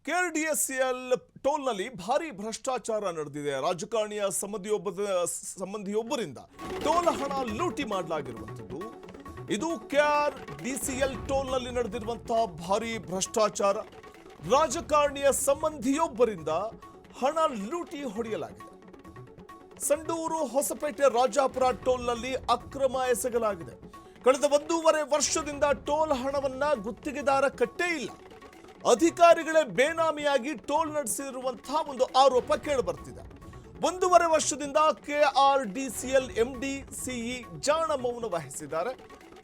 KRDCL ಟೋಲ್ನಲ್ಲಿ ಭಾರಿ ಭ್ರಷ್ಟಾಚಾರ ನಡೆದಿದೆ. ರಾಜಕಾರಣಿಯ ಸಂಬಂಧಿಯೊಬ್ಬರಿಂದ ಟೋಲ್ ಹಣ ಲೂಟಿ ಮಾಡಲಾಗಿರುವಂಥದ್ದು. ಇದು ಕೆಆರ್ಡಿಸಿಎಲ್ ಟೋಲ್ನಲ್ಲಿ ನಡೆದಿರುವಂತಹ ಭಾರಿ ಭ್ರಷ್ಟಾಚಾರ. ರಾಜಕಾರಣಿಯ ಸಂಬಂಧಿಯೊಬ್ಬರಿಂದ ಹಣ ಲೂಟಿ ಹೊಡೆಯಲಾಗಿದೆ. ಸಂಡೂರು ಹೊಸಪೇಟೆ ರಾಜಾಪುರ ಟೋಲ್ನಲ್ಲಿ ಅಕ್ರಮ ಎಸಗಲಾಗಿದೆ. ಕಳೆದ 1.5 ವರ್ಷದಿಂದ ಟೋಲ್ ಹಣವನ್ನ ಗುತ್ತಿಗೆದಾರ ಕಟ್ಟೇ ಇಲ್ಲ. ಅಧಿಕಾರಿಗಳೇ ಬೇನಾಮಿಯಾಗಿ ಟೋಲ್ ನಡೆಸಿರುವಂತಹ ಒಂದು ಆರೋಪ ಕೇಳಿಬರ್ತಿದೆ. 1.5 ವರ್ಷದಿಂದ ಕೆಆರ್ಡಿಸಿಎಲ್ ಎಂಡಿ ಸಿಇ ಜಾಣ ಮೌನ ವಹಿಸಿದ್ದಾರೆ.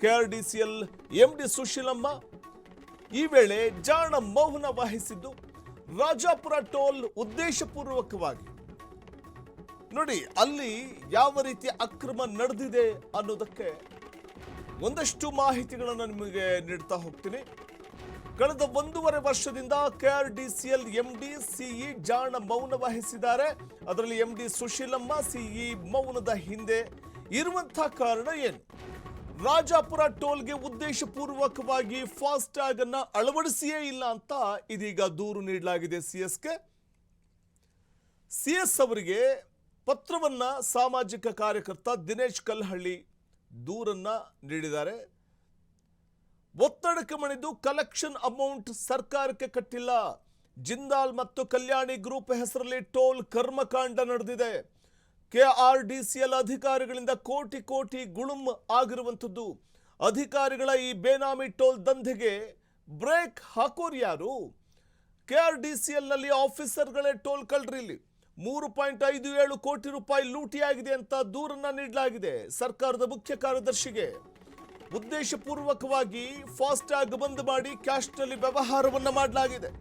ಕೆಆರ್ಡಿಸಿಎಲ್ ಎಂಡಿ ಸುಶೀಲಮ್ಮ ಈ ವೇಳೆ ಜಾಣ ಮೌನ ವಹಿಸಿದ್ದು ರಾಜಾಪುರ ಟೋಲ್ ಉದ್ದೇಶಪೂರ್ವಕವಾಗಿ ನೋಡಿ ಅಲ್ಲಿ ಯಾವ ರೀತಿ ಅಕ್ರಮ ನಡೆದಿದೆ ಅನ್ನೋದಕ್ಕೆ ಒಂದಷ್ಟು ಮಾಹಿತಿಗಳನ್ನು ನಿಮಗೆ ನೀಡ್ತಾ ಹೋಗ್ತೀನಿ. ಕಳೆದ 1.5 ವರ್ಷದಿಂದ ಕೆಆರ್ಡಿಸಿಎಲ್ ಎಂಡಿ ಸಿಇ ಜಾಣ ಮೌನ ವಹಿಸಿದ್ದಾರೆ. ಅದರಲ್ಲಿ ಎಂಡಿ ಸುಶೀಲಮ್ಮ ಸಿಇ ಮೌನದ ಹಿಂದೆ ಇರುವಂತಹ ಕಾರಣ ಏನು? ರಾಜಾಪುರ ಟೋಲ್ಗೆ ಉದ್ದೇಶಪೂರ್ವಕವಾಗಿ ಫಾಸ್ಟ್ಯಾಗ್ ಅನ್ನ ಅಳವಡಿಸಿಯೇ ಇಲ್ಲ ಅಂತ ಇದೀಗ ದೂರು ನೀಡಲಾಗಿದೆ. ಸಿಎಸ್ ಅವರಿಗೆ ಪತ್ರವನ್ನ ಸಾಮಾಜಿಕ ಕಾರ್ಯಕರ್ತ ದಿನೇಶ್ ಕಲ್ಲಹಳ್ಳಿ ದೂರನ್ನ ನೀಡಿದ್ದಾರೆ. ಒತ್ತಡಕ್ಕೆ ಮಣಿದು ಕಲೆಕ್ಷನ್ ಅಮೌಂಟ್ ಸರ್ಕಾರಕ್ಕೆ ಕಟ್ಟಿಲ್ಲ. ಜಿಂದಾಲ್ ಮತ್ತು ಕಲ್ಯಾಣಿ ಗ್ರೂಪ್ ಹೆಸರಲ್ಲಿ ಟೋಲ್ ಕರ್ಮಕಾಂಡ ನಡೆದಿದೆ. ಕೆಆರ್ಡಿಸಿಎಲ್ ಅಧಿಕಾರಿಗಳಿಂದ ಕೋಟಿ ಕೋಟಿ ಗುಳುಂ ಆಗಿರುವಂಥದ್ದು. ಅಧಿಕಾರಿಗಳ ಈ ಬೇನಾಮಿ ಟೋಲ್ ದಂಧೆಗೆ ಬ್ರೇಕ್ ಹಾಕೋರು ಯಾರು? ಕೆಆರ್ಡಿಸಿಎಲ್ ನಲ್ಲಿ ಆಫೀಸರ್ಗಳೇ ಟೋಲ್ ಕಳ್ರಿಲ್ಲಿ 3.57 ಕೋಟಿ ರೂಪಾಯಿ ಲೂಟಿಯಾಗಿದೆ ಅಂತ ದೂರನ್ನ ನೀಡಲಾಗಿದೆ ಸರ್ಕಾರದ ಮುಖ್ಯ ಕಾರ್ಯದರ್ಶಿಗೆ. ಉದ್ದೇಶಪೂರ್ವಕವಾಗಿ ಫಾಸ್ಟ್ಯಾಗ್ ಬಂದ್ ಮಾಡಿ ಕ್ಯಾಶ್ನಲ್ಲಿ ವ್ಯವಹಾರವನ್ನ ಮಾಡಲಾಗಿದೆ.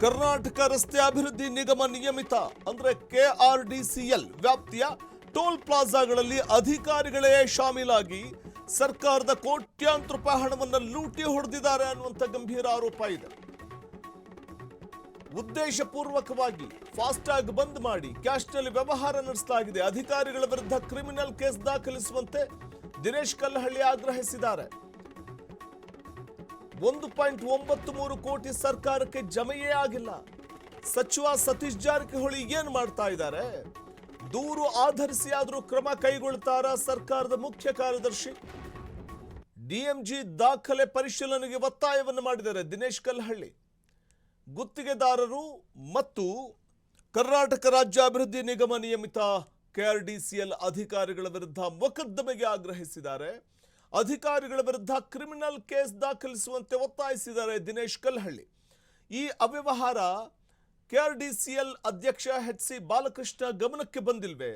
ಕರ್ನಾಟಕ ರಸ್ತೆ ಅಭಿವೃದ್ಧಿ ನಿಗಮ ನಿಯಮಿತ ಅಂದ್ರೆ ಕೆಆರ್ಡಿಸಿಎಲ್ ವ್ಯಾಪ್ತಿಯ ಟೋಲ್ ಪ್ಲಾಜಾಗಳಲ್ಲಿ ಅಧಿಕಾರಿಗಳೇ ಶಾಮೀಲಾಗಿ ಸರ್ಕಾರದ ಕೋಟ್ಯಾಂತರ ರೂಪಾಯಿ ಹಣವನ್ನು ಲೂಟಿ ಹೊಡೆದಿದ್ದಾರೆ ಅನ್ನುವಂಥ ಗಂಭೀರ ಆರೋಪ ಇದೆ. ಉದ್ದೇಶಪೂರ್ವಕವಾಗಿ ಫಾಸ್ಟ್ಯಾಗ್ ಬಂದ್ ಮಾಡಿ ಕ್ಯಾಶ್ನಲ್ಲಿ ವ್ಯವಹಾರ ನಡೆಸಲಾಗಿದೆ. ಅಧಿಕಾರಿಗಳ ವಿರುದ್ಧ ಕ್ರಿಮಿನಲ್ ಕೇಸ್ ದಾಖಲಿಸುವಂತೆ ದಿನೇಶ್ ಕಲ್ಲಹಳ್ಳಿ ಆಗ್ರಹಿಸಿದ್ದಾರೆ. 1.93 ಕೋಟಿ ಸರ್ಕಾರಕ್ಕೆ ಜಮೆಯೇ ಆಗಿಲ್ಲ. ಸಚಿವ ಸತೀಶ್ ಜಾರಕಿಹೊಳಿ ಏನ್ ಮಾಡ್ತಾ ಇದ್ದಾರೆ? ದೂರು ಆಧರಿಸಿ ಆದರೂ ಕ್ರಮ ಕೈಗೊಳ್ತಾರ ಸರ್ಕಾರದ ಮುಖ್ಯ ಕಾರ್ಯದರ್ಶಿ? ಡಿಎಂಜಿ ದಾಖಲೆ ಪರಿಶೀಲನೆಗೆ ಒತ್ತಾಯವನ್ನು ಮಾಡಿದ್ದಾರೆ ದಿನೇಶ್ ಕಲ್ಲಹಳ್ಳಿ. ಗುತ್ತಿಗೆದಾರರು ಮತ್ತು ಕರ್ನಾಟಕ ರಾಜ್ಯ ಅಭಿವೃದ್ಧಿ ನಿಗಮ ನಿಯಮಿತ ಕೆಆರ್ಡಿಸಿಎಲ್ ಅಧಿಕಾರಿಗಳ ವಿರುದ್ಧ ಮೊಕದ್ದಮೆಗೆ ಆಗ್ರಹಿಸಿದ್ದಾರೆ. ಅಧಿಕಾರಿಗಳ ವಿರುದ್ಧ ಕ್ರಿಮಿನಲ್ ಕೇಸ್ ದಾಖಲಿಸುವಂತೆ ಒತ್ತಾಯಿಸಿದ್ದಾರೆ ದಿನೇಶ್ ಕಲ್ಲಹಳ್ಳಿ. ಈ ಅವ್ಯವಹಾರ ಕೆಆರ್ಡಿಸಿಎಲ್ ಅಧ್ಯಕ್ಷ ಎಚ್.ಸಿ. ಬಾಲಕೃಷ್ಣ ಗಮನಕ್ಕೆ ಬಂದಿಲ್ವೇ?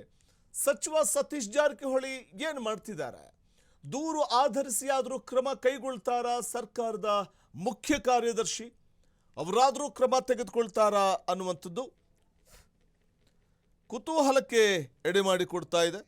ಸಚಿವ ಸತೀಶ್ ಜಾರಕಿಹೊಳಿ ಏನು ಮಾಡ್ತಿದ್ದಾರೆ? ದೂರು ಆಧರಿಸಿ ಆದರೂ ಕ್ರಮ ಕೈಗೊಳ್ತಾರ ಸರ್ಕಾರದ ಮುಖ್ಯ ಕಾರ್ಯದರ್ಶಿ? ಅವರಾದರೂ ಕ್ರಮ ತೆಗೆದುಕೊಳ್ತಾರಾ ಅನ್ನುವಂಥದ್ದು ಕುತೂಹಲಕ್ಕೆ ಎಡೆ ಮಾಡಿಕೊಡ್ತಾ ಇದೆ.